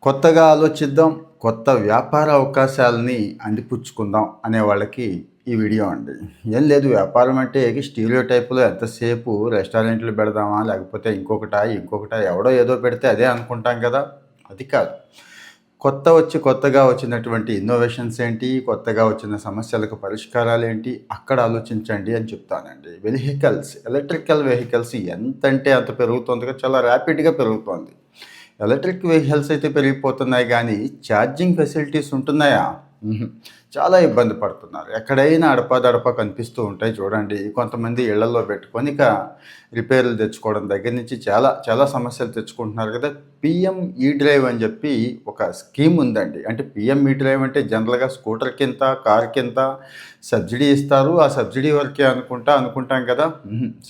కొత్తగా ఆలోచిద్దాం, కొత్త వ్యాపార అవకాశాలని అందిపుచ్చుకుందాం అనే వాళ్ళకి ఈ వీడియో అండి. ఏం లేదు, వ్యాపారం అంటే స్టీరియోటైప్‌లో ఎంతసేపు రెస్టారెంట్లు పెడదామా, లేకపోతే ఇంకొకటా ఎవడో ఏదో పెడితే అదే అనుకుంటాం కదా! అది కాదు. కొత్తగా వచ్చినటువంటి ఇన్నోవేషన్స్ ఏంటి, కొత్తగా వచ్చిన సమస్యలకు పరిష్కారాలేంటి, అక్కడ ఆలోచించండి అని చెప్తానండి. ఎలక్ట్రికల్ వెహికల్స్ ఎంతంటే అంత పెరుగుతోందిగా, చాలా ర్యాపిడ్‌గా పెరుగుతోంది. ఎలక్ట్రిక్ వెహికల్స్ అయితే పెరిగిపోతున్నాయి గానీ, ఛార్జింగ్ ఫెసిలిటీస్ ఉంటున్నాయా? హుహు. చాలా ఇబ్బంది పడుతున్నారు. ఎక్కడైనా అడపాదడపా కనిపిస్తూ ఉంటాయి చూడండి. కొంతమంది ఇళ్లల్లో పెట్టుకొని రిపేర్లు తెచ్చుకోవడం దగ్గర నుంచి చాలా చాలా సమస్యలు తెచ్చుకుంటున్నారు కదా! పీఎం ఈ డ్రైవ్ అని చెప్పి ఒక స్కీమ్ ఉందండి. అంటే పీఎం ఈ డ్రైవ్ అంటే జనరల్‌గా స్కూటర్‌కింత, కార్‌కింత సబ్సిడీ ఇస్తారు. ఆ సబ్సిడీ వరకే అనుకుంటాం కదా!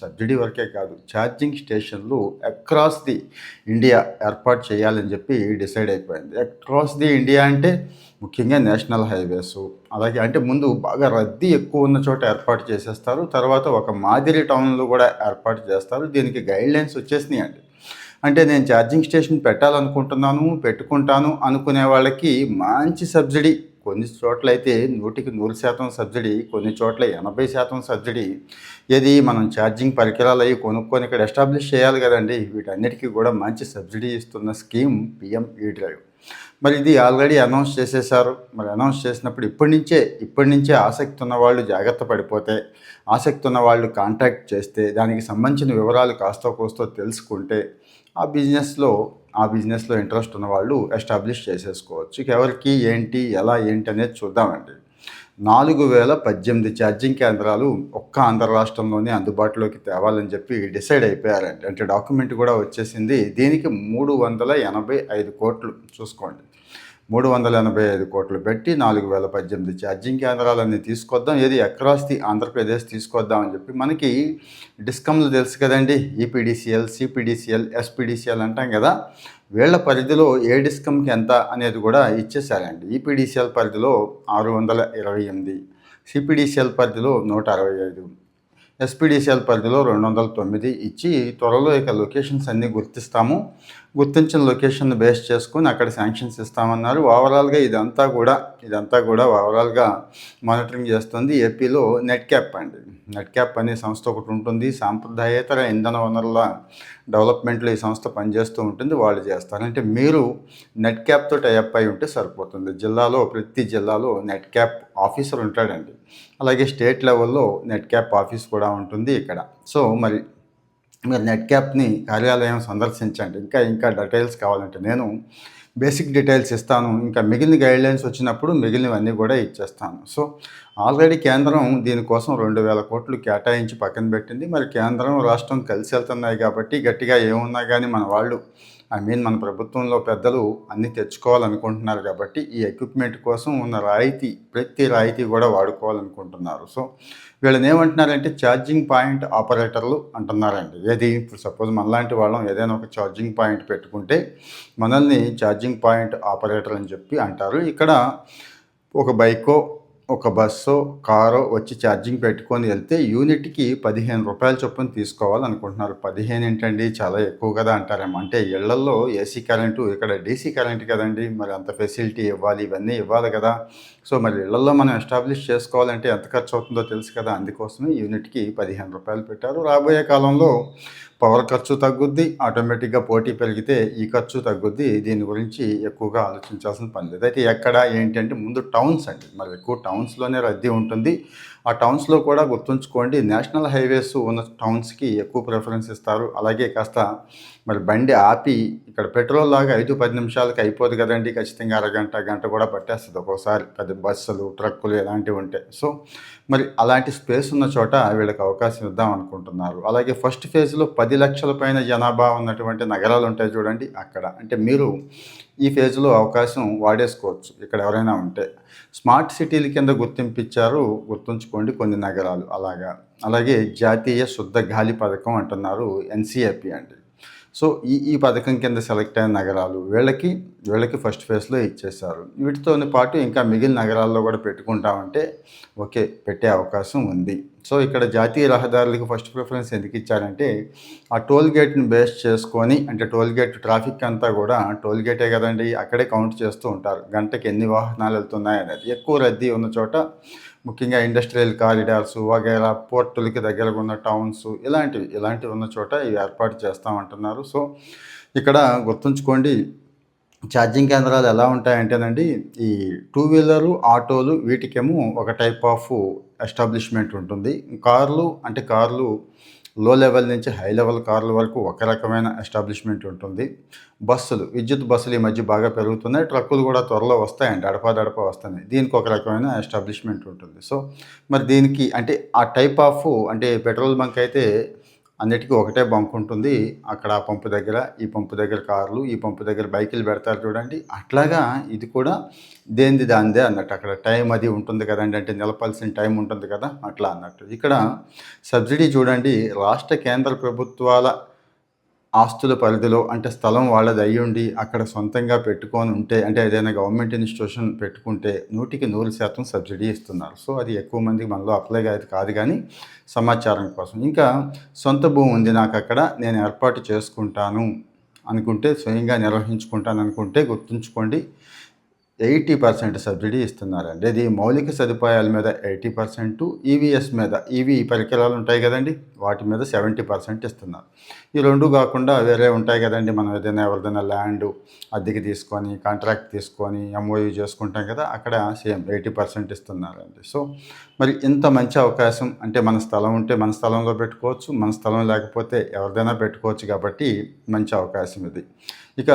సబ్సిడీ వరకే కాదు. ఛార్జింగ్ స్టేషన్‌లు అక్రాస్ ది ఇండియా ఏర్పాటు చేయాలని చెప్పి డిసైడ్ అయిపోయింది. అక్రాస్ ది ఇండియా అంటే ముఖ్యంగా నేషనల్ హైవేసు, అలాగే అంటే ముందు బాగా రద్దీ ఎక్కువ ఉన్న చోట ఏర్పాటు చేసేస్తారు. తర్వాత ఒక మాదిరి టౌన్‌లో కూడా ఏర్పాటు చేస్తారు. దీనికి గైడ్‌లైన్స్ వచ్చేసినాయండి. అంటే నేను ఛార్జింగ్ స్టేషన్ పెట్టాలనుకుంటున్నాను, పెట్టుకుంటాను అనుకునే వాళ్ళకి మంచి సబ్సిడీ. కొన్ని చోట్లయితే 100% సబ్సిడీ, కొన్ని చోట్ల 80% సబ్సిడీ. ఏది మనం ఛార్జింగ్ పరికరాలు అవి కొనుక్కొని ఇక్కడ ఎస్టాబ్లిష్ చేయాలి కదండీ! వీటన్నిటికీ కూడా మంచి సబ్సిడీ ఇస్తున్న స్కీమ్ పీఎం ఈ డ్రైవ్. మరి ఇది ఆల్రెడీ అనౌన్స్ చేసేశారు. మరి అనౌన్స్ చేసినప్పుడు ఇప్పటి నుంచే ఆసక్తి ఉన్నవాళ్ళు జాగ్రత్త పడిపోతే, ఆసక్తి ఉన్నవాళ్ళు కాంటాక్ట్ చేస్తే, దానికి సంబంధించిన వివరాలు కాస్తో కూస్తో తెలుసుకుంటే, ఆ బిజినెస్‌లో ఇంట్రెస్ట్ ఉన్నవాళ్ళు ఎస్టాబ్లిష్ చేసేసుకోవచ్చు. ఇక ఎవరికి ఎలా ఏంటి అనేది చూద్దామండి. 4018 ఛార్జింగ్ కేంద్రాలు ఒక్క ఆంధ్ర రాష్ట్రంలోనే అందుబాటులోకి తేవాలని చెప్పి డిసైడ్ అయిపోయారండి. అంటే డాక్యుమెంట్ కూడా వచ్చేసింది. దీనికి 385,00,00,000 చూసుకోండి. 385,00,00,000 పెట్టి 4018 ఛార్జింగ్ కేంద్రాలన్నీ తీసుకొద్దాం. ఏది అక్రాస్ ది ఆంధ్రప్రదేశ్ తీసుకొద్దామని చెప్పి మనకి డిస్కమ్‌లు తెలుసు కదండీ! ఈపీడీసీఎల్, సిపీడీసీఎల్, ఎస్పీడీసీఎల్ అంటాం కదా! వీళ్ళ పరిధిలో ఏ డిస్కమ్‌కి ఎంత అనేది కూడా ఇచ్చేసారండి. ఈపీడీసీఎల్ పరిధిలో 628, సిపీడీసీఎల్ పరిధిలో 165, ఎస్పీడీసీఎల్ పరిధిలో 209 ఇచ్చి త్వరలో ఇక లొకేషన్స్ అన్నీ గుర్తించిన లొకేషన్‌ని బేస్ చేసుకొని అక్కడ శాంక్షన్స్ ఇస్తామన్నారు. ఇదంతా కూడా ఓవరాల్‌గా మానిటరింగ్ చేస్తుంది ఏపీలో నెట్‌క్యాప్ అండి. నెట్‌క్యాప్ అనే సంస్థ ఒకటి ఉంటుంది. సాంప్రదాయేతర ఇంధన వనరుల డెవలప్మెంట్లో ఈ సంస్థ పనిచేస్తూ ఉంటుంది. వాళ్ళు చేస్తారు. అంటే మీరు నెట్‌క్యాప్‌తో టైఅప్ అయి ఉంటే సరిపోతుంది. ప్రతి జిల్లాలో నెట్‌క్యాప్ ఆఫీసర్ ఉంటాడండి. అలాగే స్టేట్ లెవెల్లో నెట్‌క్యాప్ ఆఫీస్ కూడా ఉంటుంది ఇక్కడ. సో మరి మీరు నెట్‌క్యాప్‌ని కార్యాలయం సందర్శించండి. ఇంకా డీటెయిల్స్ కావాలంటే నేను బేసిక్ డీటెయిల్స్ ఇస్తాను. ఇంకా మిగిలిన గైడ్‌లైన్స్ వచ్చినప్పుడు మిగిలినవన్నీ కూడా ఇచ్చేస్తాను. సో ఆల్రెడీ కేంద్రం దీనికోసం 2,000 కోట్లు కేటాయించి పక్కన పెట్టింది. మరి కేంద్రం, రాష్ట్రం కలిసి వెళ్తున్నాయి కాబట్టి గట్టిగా ఏమున్నా కానీ మన ప్రభుత్వంలో పెద్దలు అన్నీ తెచ్చుకోవాలనుకుంటున్నారు కాబట్టి ఈ ఎక్విప్మెంట్ కోసం ఉన్న ప్రతి రాయితీ కూడా వాడుకోవాలనుకుంటున్నారు. సో వీళ్ళని ఏమంటున్నారంటే ఛార్జింగ్ పాయింట్ ఆపరేటర్లు అంటున్నారండి. ఏది ఇప్పుడు సపోజ్ మనలాంటి వాళ్ళం ఏదైనా ఒక ఛార్జింగ్ పాయింట్ పెట్టుకుంటే మనల్ని ఛార్జింగ్ పాయింట్ ఆపరేటర్ అని చెప్పి అంటారు. ఇక్కడ ఒక బైకో, ఒక బస్సో, కారో వచ్చి ఛార్జింగ్ పెట్టుకొని వెళ్తే యూనిట్‌కి రూ. 15 చొప్పున తీసుకోవాలనుకుంటున్నారు. 15 ఏంటండి, చాలా ఎక్కువ కదా అంటారేమో. అంటే ఇళ్లల్లో ఏసీ కరెంటు, ఇక్కడ డీసీ కరెంట్ కదండీ! మరి అంత ఫెసిలిటీ ఇవ్వాలి, ఇవన్నీ ఇవ్వాలి కదా! సో మరి ఇళ్లల్లో మనం ఎస్టాబ్లిష్ చేసుకోవాలంటే ఎంత ఖర్చు అవుతుందో తెలుసు కదా! అందుకోసమే యూనిట్‌కి రూ. 15 పెట్టారు. రాబోయే కాలంలో పవర్ ఖర్చు తగ్గుద్ది. ఆటోమేటిక్‌గా పోటీ పెరిగితే ఈ ఖర్చు తగ్గుద్ది. దీని గురించి ఎక్కువగా ఆలోచించాల్సిన పని లేదు. అయితే ఎక్కడ ఏంటి అంటే ముందు టౌన్స్ అండి. మరి ఎక్కువ టౌన్స్‌లోనే రద్దీ ఉంటుంది. ఆ టౌన్స్‌లో కూడా గుర్తుంచుకోండి, నేషనల్ హైవేస్ ఉన్న టౌన్స్‌కి ఎక్కువ ప్రిఫరెన్స్ ఇస్తారు. అలాగే కాస్త మరి బండి ఆపి ఇక్కడ పెట్రోల్ లాగా 5-10 నిమిషాలకి అయిపోదు కదండీ! ఖచ్చితంగా అరగంట, గంట కూడా పట్టేస్తుంది ఒక్కోసారి పెద్ద బస్సులు, ట్రక్కులు ఇలాంటివి ఉంటే. సో మరి అలాంటి స్పేస్ ఉన్న చోట వీళ్ళకి అవకాశం ఇద్దాం అనుకుంటున్నారు. అలాగే ఫస్ట్ ఫేజ్‌లో 10,00,000 పైన జనాభా ఉన్నటువంటి నగరాలు ఉంటాయి చూడండి అక్కడ. అంటే మీరు ఈ ఫేజ్‌లో అవకాశం వాడేసుకోవచ్చు ఇక్కడ ఎవరైనా ఉంటే. స్మార్ట్ సిటీల కింద గుర్తింపిచ్చారు, గుర్తుంచుకోండి కొన్ని నగరాలు అలాగా. అలాగే జాతీయ శుద్ధ గాలి పథకం అంటున్నారు, ఎన్‌సీఏపీ అండి. సో ఈ పథకం కింద సెలెక్ట్ అయిన నగరాలు వీళ్ళకి ఫస్ట్ ఫేజ్‌లో ఇచ్చేశారు. వీటితోని పాటు ఇంకా మిగిలిన నగరాల్లో కూడా పెట్టుకుంటామంటే ఓకే, పెట్టే అవకాశం ఉంది. సో ఇక్కడ జాతీయ రహదారులకు ఫస్ట్ ప్రిఫరెన్స్ ఎందుకు ఇచ్చారంటే ఆ టోల్ గేట్ని బేస్ చేసుకొని, అంటే టోల్ గేట్ ట్రాఫిక్ అంతా కూడా టోల్ గేటే కదండి, అక్కడే కౌంట్ చేస్తూ ఉంటారు గంటకి ఎన్ని వాహనాలు వెళ్తున్నాయి అనేది. ఎక్కువ రద్దీ ఉన్న చోట, ముఖ్యంగా ఇండస్ట్రియల్ కారిడార్స్ వగైరా, పోర్టులకి దగ్గరగా ఉన్న టౌన్స్, ఇలాంటివి ఉన్న చోట ఇవి ఏర్పాటు చేస్తామంటున్నారు. సో ఇక్కడ గుర్తుంచుకోండి, ఛార్జింగ్ కేంద్రాలు ఎలా ఉంటాయంటేనండి, ఈ టూ వీలరు ఆటోలు వీటికేమో ఒక టైప్ ఆఫ్ ఎస్టాబ్లిష్మెంట్ ఉంటుంది. కార్లు లో లెవెల్ నుంచి హై లెవెల్ కార్ల వరకు ఒక రకమైన ఎస్టాబ్లిష్మెంట్ ఉంటుంది. విద్యుత్ బస్సులు ఈ మధ్య బాగా పెరుగుతున్నాయి. ట్రక్కులు కూడా త్వరలో వస్తాయండి, అడపా వస్తున్నాయి. దీనికి ఒక రకమైన ఎస్టాబ్లిష్మెంట్ ఉంటుంది. సో మరి దీనికి అంటే ఆ టైప్ ఆఫ్, అంటే పెట్రోల్ బంక్ అయితే అన్నిటికీ ఒకటే బంక్ ఉంటుంది. అక్కడ ఆ పంపు దగ్గర, ఈ పంపు దగ్గర కార్లు, ఈ పంపు దగ్గర బైకులు పెడతారు చూడండి. అట్లాగా ఇది కూడా దేనిది దానిదే అన్నట్టు. అక్కడ టైం అది ఉంటుంది కదండి, అంటే నిలపాల్సిన టైం ఉంటుంది కదా, అట్లా అన్నట్టు. ఇక్కడ సబ్సిడీ చూడండి, రాష్ట్ర కేంద్ర ప్రభుత్వాల ఆస్తుల పరిధిలో, అంటే స్థలం వాళ్ళది అయ్యుండి అక్కడ సొంతంగా పెట్టుకొని ఉంటే, అంటే ఏదైనా గవర్నమెంట్ ఇన్స్టిట్యూషన్ పెట్టుకుంటే 100% సబ్సిడీ ఇస్తున్నారు. సో అది ఎక్కువ మందికి మనలో అప్లై కాదు కానీ సమాచారం కోసం. ఇంకా సొంత భూమి ఉంది నాకు అక్కడ, నేను ఏర్పాటు చేసుకుంటాను అనుకుంటే, స్వయంగా నిర్వహించుకుంటాను అనుకుంటే, గుర్తుంచుకోండి 80% సబ్సిడీ ఇస్తున్నారండి. అది మౌలిక సదుపాయాల మీద 80%, ఈవీఎస్ మీద, ఈవీ పరికరాలు ఉంటాయి కదండి, వాటి మీద 70% ఇస్తున్నారు. ఈ రెండు కాకుండా వేరే ఉంటాయి కదండి, మనం ఎవరిదైనా ల్యాండ్ అద్దెకి తీసుకొని, కాంట్రాక్ట్ తీసుకొని ఎంఓయూ చేసుకుంటాం కదా, అక్కడ సేమ్ 80% ఇస్తున్నారండి. సో మరి ఇంత మంచి అవకాశం, అంటే మన స్థలం ఉంటే మన స్థలంలో పెట్టుకోవచ్చు, మన స్థలం లేకపోతే ఎవరిదైనా పెట్టుకోవచ్చు, కాబట్టి మంచి అవకాశం ఇది. ఇక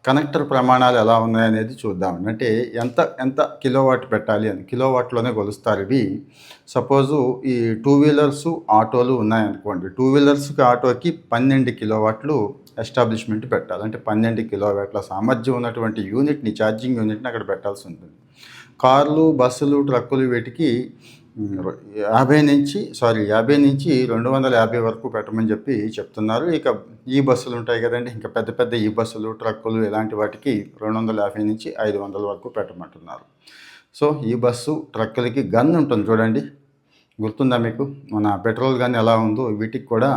కనెక్టర్ ప్రమాణాలు ఎలా ఉన్నాయనేది చూద్దాం. అంటే ఎంత కిలోవాట్ పెట్టాలి అని కిలోవాట్లోనే కొలుస్తారు ఇవి. సపోజు ఈ టూ వీలర్సు ఆటోలు ఉన్నాయనుకోండి, టూ వీలర్స్కి ఆటోకి 12 కిలోవాట్లు ఎస్టాబ్లిష్మెంట్ పెట్టాలి. అంటే 12 కిలోవాట్ల సామర్థ్యం ఉన్నటువంటి ఛార్జింగ్ యూనిట్ని అక్కడ పెట్టాల్సి ఉంటుంది. కార్లు, బస్సులు, ట్రక్కులు వీటికి 50 నుంచి 250 వరకు పెట్టమని చెప్తున్నారు. ఇక ఈ బస్సులు ఉంటాయి కదండి, ఇంకా పెద్ద ఈ బస్సులు, ట్రక్కులు ఇలాంటి వాటికి 250 నుంచి 500 వరకు పెట్టమంటున్నారు. సో ఈ బస్సు, ట్రక్కులకి గన్ ఉంటుంది చూడండి, గుర్తుందా మీకు? మన పెట్రోల్ గన్ ఎలా ఉందో వీటికి కూడా,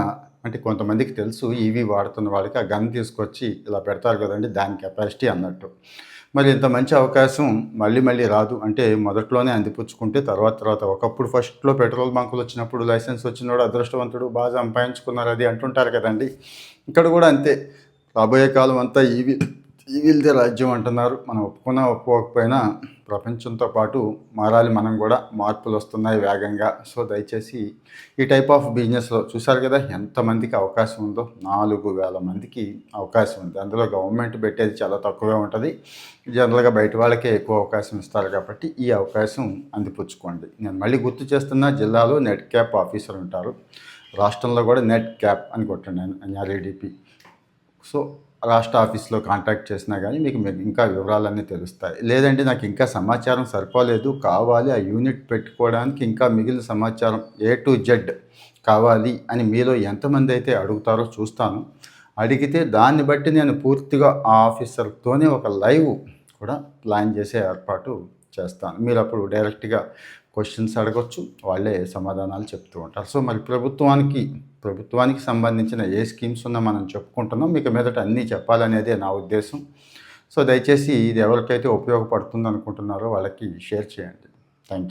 అంటే కొంతమందికి తెలుసు, ఈవీ వాడుతున్న వాళ్ళకి ఆ గన్ తీసుకొచ్చి ఇలా పెడతారు కదండి, దాని కెపాసిటీ అన్నట్టు. మరి ఇంత మంచి అవకాశం మళ్ళీ రాదు. అంటే మొదట్లోనే అందిపుచ్చుకుంటే తర్వాత ఒకప్పుడు ఫస్ట్లో పెట్రోల్ బంకులు వచ్చినప్పుడు లైసెన్స్ వచ్చినవాడు అదృష్టవంతుడు, బాగా సంపాదించుకున్నారు అది అంటుంటారు కదండి. ఇక్కడ కూడా అంతే, రాబోయే కాలం అంతా ఈవీలదే రాజ్యం అంటున్నారు. మనం ఒప్పుకోకపోయినా ప్రపంచంతో పాటు మారాలి మనం కూడా, మార్పులు వస్తున్నాయి వేగంగా. సో దయచేసి ఈ టైప్ ఆఫ్ బిజినెస్లో చూసారు కదా ఎంతమందికి అవకాశం ఉందో, 4000 మందికి అవకాశం ఉంది. అందులో గవర్నమెంట్ పెట్టేది చాలా తక్కువే ఉంటుంది, జనరల్గా బయట వాళ్ళకే ఎక్కువ అవకాశం ఇస్తారు. కాబట్టి ఈ అవకాశం అందిపుచ్చుకోండి. నేను మళ్ళీ గుర్తు చేస్తున్నా, జిల్లాలో నెట్ క్యాప్ ఆఫీసర్ ఉంటారు, రాష్ట్రంలో కూడా నెట్ క్యాప్ అని కొట్టండి ఎన్ఆర్ఈడిపి. సో రాష్ట్ర ఆఫీస్లో కాంటాక్ట్ చేసినా కానీ మీకు ఇంకా వివరాలన్నీ తెలుస్తాయి. లేదంటే నాకు ఇంకా సమాచారం సరిపోలేదు, కావాలి ఆ యూనిట్ పెట్టుకోవడానికి ఇంకా మిగిలిన సమాచారం A to Z కావాలి అని మీలో ఎంతమంది అయితే అడుగుతారో చూస్తాను. అడిగితే దాన్ని బట్టి నేను పూర్తిగా ఆ ఆఫీసర్తోనే ఒక లైవ్ కూడా ప్లాన్ చేసే ఏర్పాటు చేస్తాను. మీరు అప్పుడు డైరెక్ట్గా క్వశ్చన్స్ అడగొచ్చు, వాళ్ళే సమాధానాలు చెప్తూ ఉంటారు. సో మరి ప్రభుత్వానికి సంబంధించిన ఏ స్కీమ్స్ ఉన్నా మనం చెప్పుకుంటున్నాం, మీకు మీదట అన్నీ చెప్పాలనేదే నా ఉద్దేశం. సో దయచేసి ఇది ఎవరికైతే ఉపయోగపడుతుంది అనుకుంటున్నారో వాళ్ళకి షేర్ చేయండి.